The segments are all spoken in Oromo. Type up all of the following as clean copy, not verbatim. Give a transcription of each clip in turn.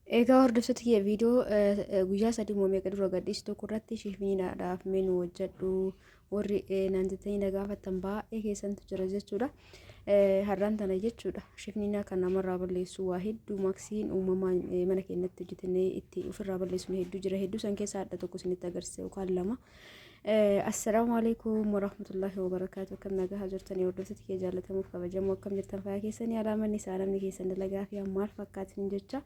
Egaa hordoftoota viidiyoo guyyaa sadii meeqa dura gadhiistu tokko irratti shifniidhaaf meenuu hojjedhu warri naan jettanii na gaafattan baay'ee keessantu jira jechuudha. Har'aan tana jechuudha. Shifniina kan namarraa balleessu waa hedduu maksiin uumamaan mana keenyatti hojjetannee itti ofirraa balleessuun hedduu jira. Hedduu san keessaa adda tokko isinitti agarsiisa yookaan lama. Assalaamu alaikum warahmatullahi wabarakaatu. Akkam nagaa jirtanii hordoftoota kee jaallatamuuf kabajamoo akkam jirtan fayyaa keessanii alaamanni saalamni keessan dalagaa fi maal fakkaatin jecha.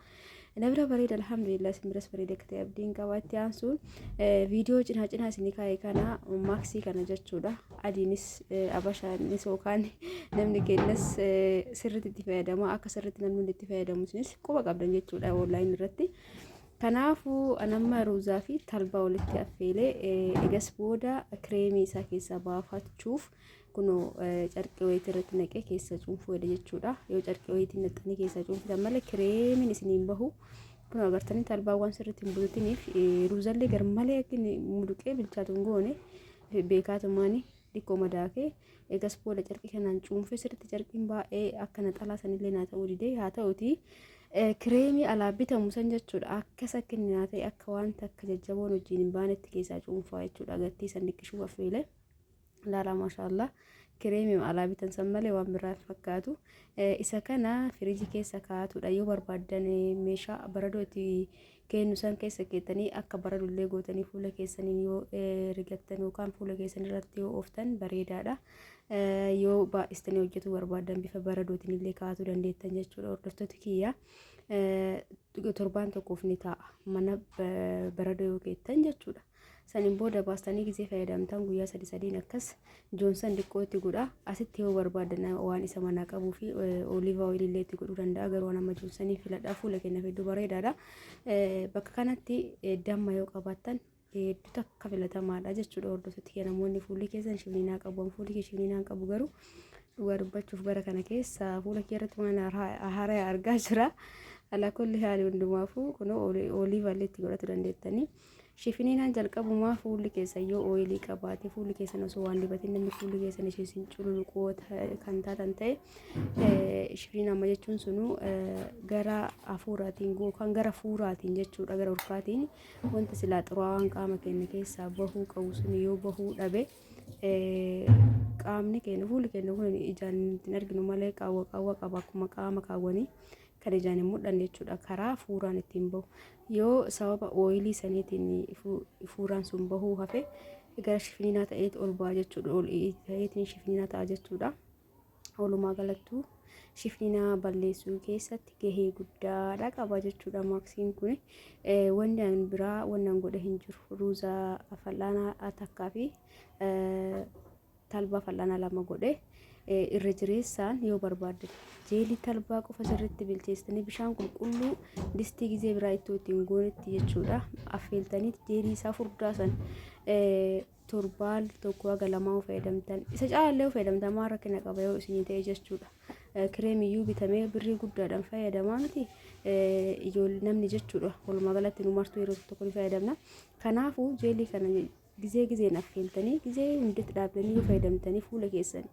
Nabira bareeda alhamdulillah simbiras bareeda akka ta'e abdiin qabaatti aansuun viidiyoo cinaa isinii kaa'ee kana maaksii kana jechuudha. Adiinis abashaanis yookaan namni keenyas sirriitti itti fayyadama akka sirriitti namni itti fayyadamu isinis quba qabdan jechuudha onlaayinii irratti. Kanaafuu anamma ruuzaa fi talbaa walitti affeelee egas booda kireemii isaa keessaa baafachuuf kunoo carqii wayitii irratti naqee keessa cuunfuu jedha jechuudha. Yoo carqii wayitii naqxanii keessa cuunfitan malee kireemiin isiniin bahu kun agartanii talbaa waan sirriitti hin bulutiniif ruuzallee garmalee muluqee bilchaatuun goone beekaatumaanii dhiqqoo madaakee egas booda carqii kanaan cuunfee sirriitti carqiin baay'ee akka naxalaa sanillee naa ta'uu didee haa ta'uti. Kireemii alaa bitamu san jechuudha akkas akka inni naa ta'e akka wanta akka jajjaboon wajjin hin baanetti keessaa cuunfaa jechuudha agartii san dhiqqisuu affeelee laala maashaallah kireemii alaa bitan san malee waan biraa fakkaatu isa kana firiijii keessa kaa'atudha yoo barbaadan meeshaa baradoo itti kennu san keessa keettanii akka baradullee gootanii fuula keessaniin yoo rigattan yookaan fuula keessan irratti yoo ooftan bareedaadha. Yoo baay'istanii hojjetu barbaadan bifa baradootiin illee kaa'atuu dandeettan jechuudha hordoftoota kiyya. Torbaan tokkoof ni ta'a mana baradoo yoo keettan jechuudha. Saniin booda baastanii gisee fayyadamtan guyyaa sadiin akkas joonsan dhiqqoo itti godha. Asitti yoo barbaadan waan isa manaa qabuu fi oliiva oilii illee itti godhuu danda'a garuu nama joonsanii filadhaa fuula keenya hedduu bareedaadha. Bakka kanatti damma yoo qabaattan hedduu takka filatamaadha jechuudha hordoftoota kiyya. Namoonni fuulli keessan shifniinaa qabu fuulli kee shifniinaa qabu garuu dhugaa dubbachuuf bara kana keessa fuula kee irratti waan haaraa argaa jira. Alaa kulli haali hundumaafuu kun oliiva illee itti godhatu dandeettanii. Shifniinaan jalqabumaa fuulli keessan yoo ooyilii qabaate fuulli keessan osoo waan dibatin namni fuulli keessan isheesin cululuqoota kan taatan ta'e shifniin amma jechuun sunu gara hafuuraatiin yookaan gara fuuraatiin jechuudha gara urkaatiin wanta silaa xuraawaan qaama keenya keessaa bahuu qabu suni yoo bahuu dhabe qaamni keenya fuulli keenya kun ijaan ittiin arginu malee qaawwa qaba akkuma qaama kaawwanii kan ijaan hin mul'anne jechuudha karaa fuuraan ittiin bahu yoo sababa ooyilii saniitiin fuuraan sun bahuu hafe gara shifniinaa ta'eet ol ba'a jechuudha ol ta'eetiin shifniinaa ta'a jechuudha. Walumaa galattuu shifniinaa balleessuu keessatti gahee guddaadha qaba jechuudha maaksiin kun. Wanni an biraa wanni an godhe hin jiru ruuzaa fal'aanaa takkaa fi talbaa fal'aanaa lama godhe. Irra jireessaan yoo barbaaddan jeelii talbaa qofa sirriitti bilcheessitanii bishaan qulqulluu distii gizee biraa ittoo ittiin goonetti jechuudha affeeltanii jeelii isaa furdaa san torbaan tokko haga lamaa fayyadamtan isa caallee fayyadamtan maan rakkina qaba yoo isinii ta'e jechuudha. Kireemiyyuu bitamee birrii guddaadhaan fayyadamaa miti namni jechuudha walumaa galatti nu martuu yeroo tokko ni fayyadamna. Kanaafuu jeelii kana gizeen affeeltanii gizee hunditti dhaabbanii yoo fayyadamtanii fuula keessan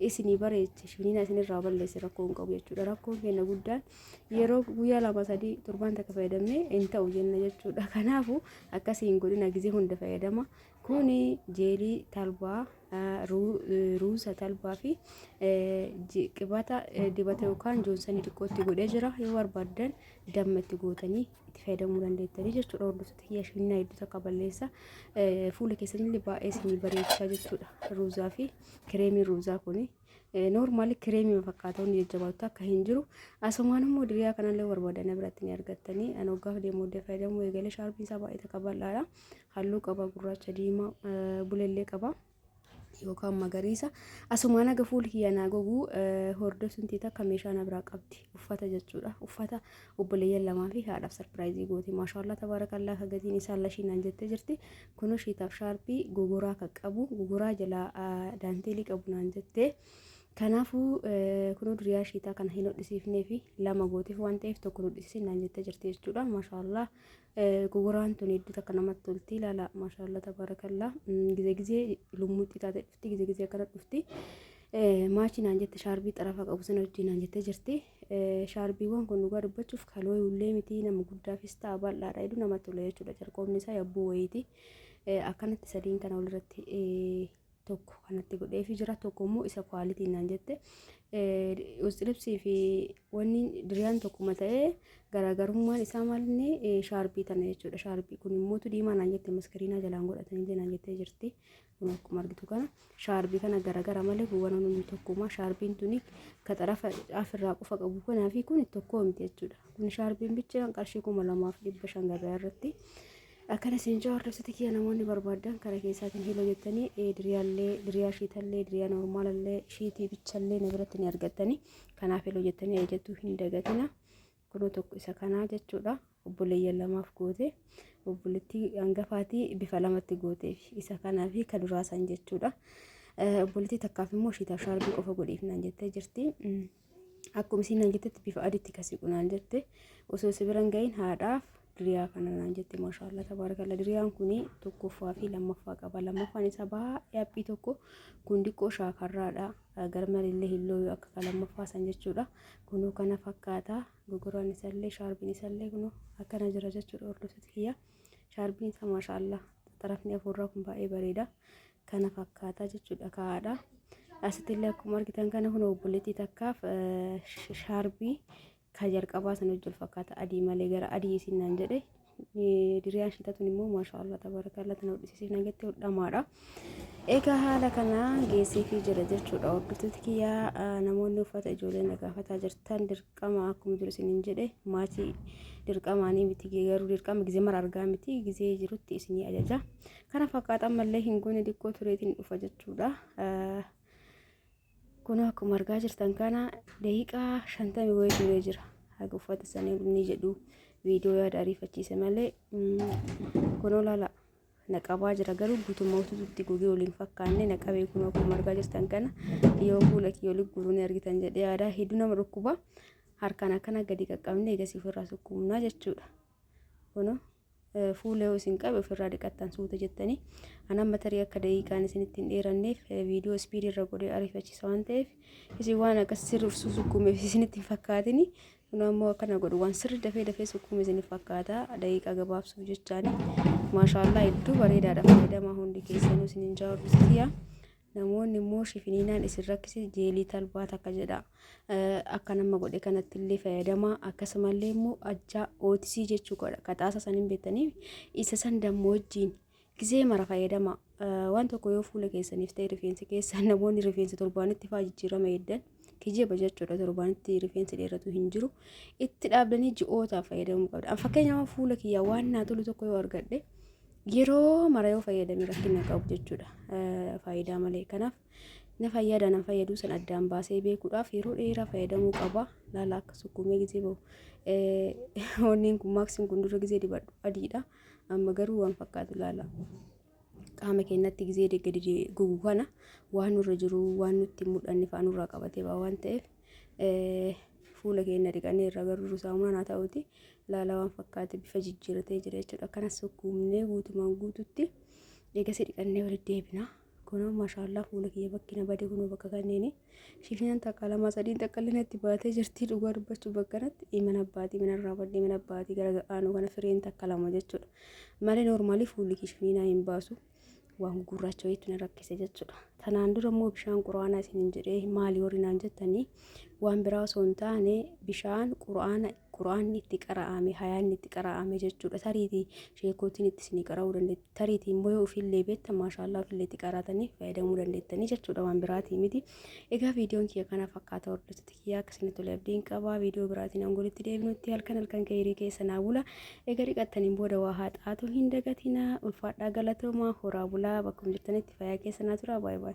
isinii bareeche shifniina isinirraa balleesse rakkoo hin qabu jechuudha. Rakkoon keenya guddaan yeroo guyyaa lama sadii torbaan takka fayyadamne hin ta'u jenna jechuudha. Kanaafuu akkasiin godhina gizee hunda fayyadama. Kuni jeelii talbaa ruuza talbaa fi qibata dibata yookaan joonsanii xiqqootti godhee jira. Yoo barbaadan damma itti gootanii itti fayyadamuu dandeettanii jechuudha hordoftoota kiyya. Shifniina hedduu takka balleessa fuula keessanillee baay'ee isinii bareechaa jechuudha. Ruuzaa fi kireemiin ruuzaa kuni noormaali kireemii fakkaata hundi jajjabaatu akka hin jiru. Asumaan immoo diriyaa kanallee barbaadan biratti ni argattanii an hoggaaf deemuu fayyadamuu eegalee shaarbiin isaa baay'ee takka bal'aadha. Halluu qaba gurraacha diimaa bulellee qaba yookaan magariisa. Asumaan aga fuulli kiyya naa gogu hordoftuun takka meeshaa na biraa qabdi uffata jechuudha. Uffata obboleeyyan lamaa fi haadhaaf sarpiraayizii gooti maashaallah tabaarakallaa ka gatiin isaa lashiinaan jettee jirti. Kunoo shiitaaf shaarbii gogoraa kan qabu gogoraa jalaa daanteelii qabu naan jettee. Kanaafuu kunoo duriyaa shiitaa kana hin hodhisiifnee fi lama gootiif waan ta'eef tokko hodhisiisin naan jettee jirti jechuudha maashaallah. Gogoraan tun hedduu takka namatti tolti ilaala maashaallah tabaarakallaa gizee lumuutti taate dhufti gizee akkana dhufti. Maachi naan jette shaarbii xarafa qabu sana wajjin naan jettee jirti. Shaarbiiwwan kun dhugaa dubbachuuf kaloo ullee miti nama guddaafis ta'a bal'aadha hedduu namatti tola jechuudha. Carqoomni isaa yabbuu wayiiti. Akkanatti sadiin kana walirratti tokko kanatti godheefi jira tokko immoo isa kwaalitiin naan jette. Uslipsii fi wanni diriyaan tokkuma ta'ee garaagarummaan isaa maalinni shaarbii tana jechuudha. Shaarbii kun immoo diimaa naan jette maskariinaa jalaan godhatanii naan jettee jirti. Kun akkuma argitu kana shaarbii kana garagara malee bu'uura namni tokkuma shaarbiin tuni ka xarafa afirraa qofa qabu kanaafi kun tokko miti jechuudha. Kun shaarbiin bicha qarshii 2500 gabaa irratti. Akkana siinjaa hordoftoota kiyya namoonni barbaadan karaa keessaatiin hilo jettanii diriyaa shiitallee diriyaa normaalallee shiitii bichallee na biratti ni argattanii kanaaf hilo jettanii ajajattuu hin dagatina. Kunoo tokko isa kanaa jechuudha. Obboleeyyan lamaaf goote obboleettii hangafaatii bifa lamatti gooteef isa kanaafi ka duraasan jechuudha. Obboleettii takkaaf immoo shiitaaf shaarbii qofa godheef naan jettee jirti. Akkuma isiin naan jettetti bifa adiitti kasii qunaan jette osoo sibiran gahin haadhaaf diriyaa kana naan jette maashaallah tabaarakalla. Diriyaan kuni tokkoffaa fi lammaffaa qaba. Lammaffaan isaa baay'ee haphii tokko kun diqqoo shaakarraadha. Garmalee hilloo akka lammaffaa san jechuudha. Kunoo kana fakkaata gogoraan isallee shaarbiin isallee kunoo akkana jira jechuudha hordoftoota kiyya. Shaarbiin isaa maashaallah xarafni afurraa kun baay'ee bareeda. Kana fakkaata jechuudha kaadha. Asittillee akkuma argitan kana kunoo obboleettii takkaaf shaarbii ka jalqabaa san wajjin fakkaata adii malee gara adii isin naan jedhe. Diriyaan shiitatuun immoo maashaallah tabaarakalla tana hodhisiisee naan jettee hodhamaadha. Egaa haala kana geessiifii jira jechuudha hordoftoota kiyya. Namoonni uffata ijoolleen gaafataa jirtan dirqama akkuma jiru isiniin jedhe maatii dirqamaanii miti garuu dirqama gizee mara argaa miti gizee jirutti isinii ajaja. Kana fakkaatan mallee hin goone diqqoo tureetiin dhufa jechuudha. Kunoo akkuma argaa jirtan kana daqiiqaa 50 wayii turee jira. Haga uffata sanii ni jedhu viidiyoo yaada ariifachiise malee kunoo laala naqabaa jira garuu guutummaa utuutti gogee waliin fakkaanne naqabee kunoo akkuma argaa jirtan kana yoo fuula kiyya olii guuruu ni argitan jedhee yaada hedduu nama dhukkuba harkaan akkana gadi qaqqabne eegasii ofirraa sukkuumnaa jechuudha. Kunoo fuula yoo isin qabe ofirraa dhiqattan suuta jettanii anan matarii akka daqiiqaan isinitti hin dheeranneef viidiyoo ispiidii irra godhee ariifachiisa waan ta'eef isin waan akkas sirri sukkuumeef isinitti hin fakkaatini. Kun ammoo akkana godhu waan sirri dafee sukkuume isiniif fakkaata daqiiqaa gabaabsuuf jechaani. Maashaallah hedduu bareedaadha fayyadamaa hundi keessanuu isiniin jaawwatu. Namoonni immoo shifiniinaan isin rakkise jeelii talbaa takka jedha. Akka nama godhe kanatti illee fayyadamaa akkasumallee immoo ajjaa ootisii jechuu godha. Qaxaasa saniin beektaniif isa san dammoo wajjin gizee mara fayyadamaa. Waan tokko yoo fuula keessaniif ta'e rifeensi keessan namoonni rifeensi torbaanitti fa'aa jijjiirama heddan kijiba jechuudha torbaanitti rifeensi dheeratu hin jiru. Itti dhaabdanii ji'ootaaf fayyadamuu qabda. Fakkeenyaaf fuula kiyyaa waan naa tolu tokko yoo argadhe yeroo mara yoo fayyadame rakkina qabu jechuudha. Faayidaa malee kanaaf na fayyada na fayyaduu san addaan baasee beekuudhaaf yeroo dheeraa fayyadamuu qaba. Laala akka sukkuumee gizee bahu. Onneen kun maaksiin kun dura gizee dibadhu adiidha. Amma garuu waan fakkaatu laala. Qaama keenyatti gizee gadi gugu kana waan nurra jiru waan nutti mul'anne fa'aa nurraa qabatee baa waan ta'eef fuula keenya dhiqannee irra garuu saamunaan haa ta'uti laala waan fakkaate bifa jijjiiratee jira jechuudha. Akkanas sukkuumnee guutumaan guututti eegasii dhiqannee walitti deebina. Kunoo maashaallah fuula kiyya bakki na bade kunoo bakka kanneeni shifinaan takka lama sadiin takka illee natti baatee jirti dhugaa dubbachuu bakka kanatti mana abbaatii mana irraa baddee mana abbaatii gara aanuu kana fireen takka lama jechuudha. Malee noormaalii fuulli shifinaa hin baasu. Waan gurraacha wayiitu na rakkise jechuudha. Tanaan dura immoo bishaan quraanaa isiniin jedhee maali horinaan jettanii waan biraa osoo hin taane bishaan quraanni itti qara'ame hayaanni itti qara'ame jechuudha. Tariitii sheekootiin itti isinii qara'uu dandeetti. Tariitii immoo yoo ofillee beektan maashaallah ofillee itti qaratanii fayyadamuu dandeettanii jechuudha waan biraatii miti. Egaa viidiyoon kiyya kana fakkaata hordoftoota kiyyaa akkasinitti tolee abdiin qabaa. Viidiyoo biraatiin angolitti deebinutti halkan gahee keessa naa bula. Egaa dhiqattaniin booda waa haxaatu hin dagatina ulfaadhaa galatoomaa horaa bulaa bakkuma jirtanitti fayyaa keessa naa tura. Baay'ee.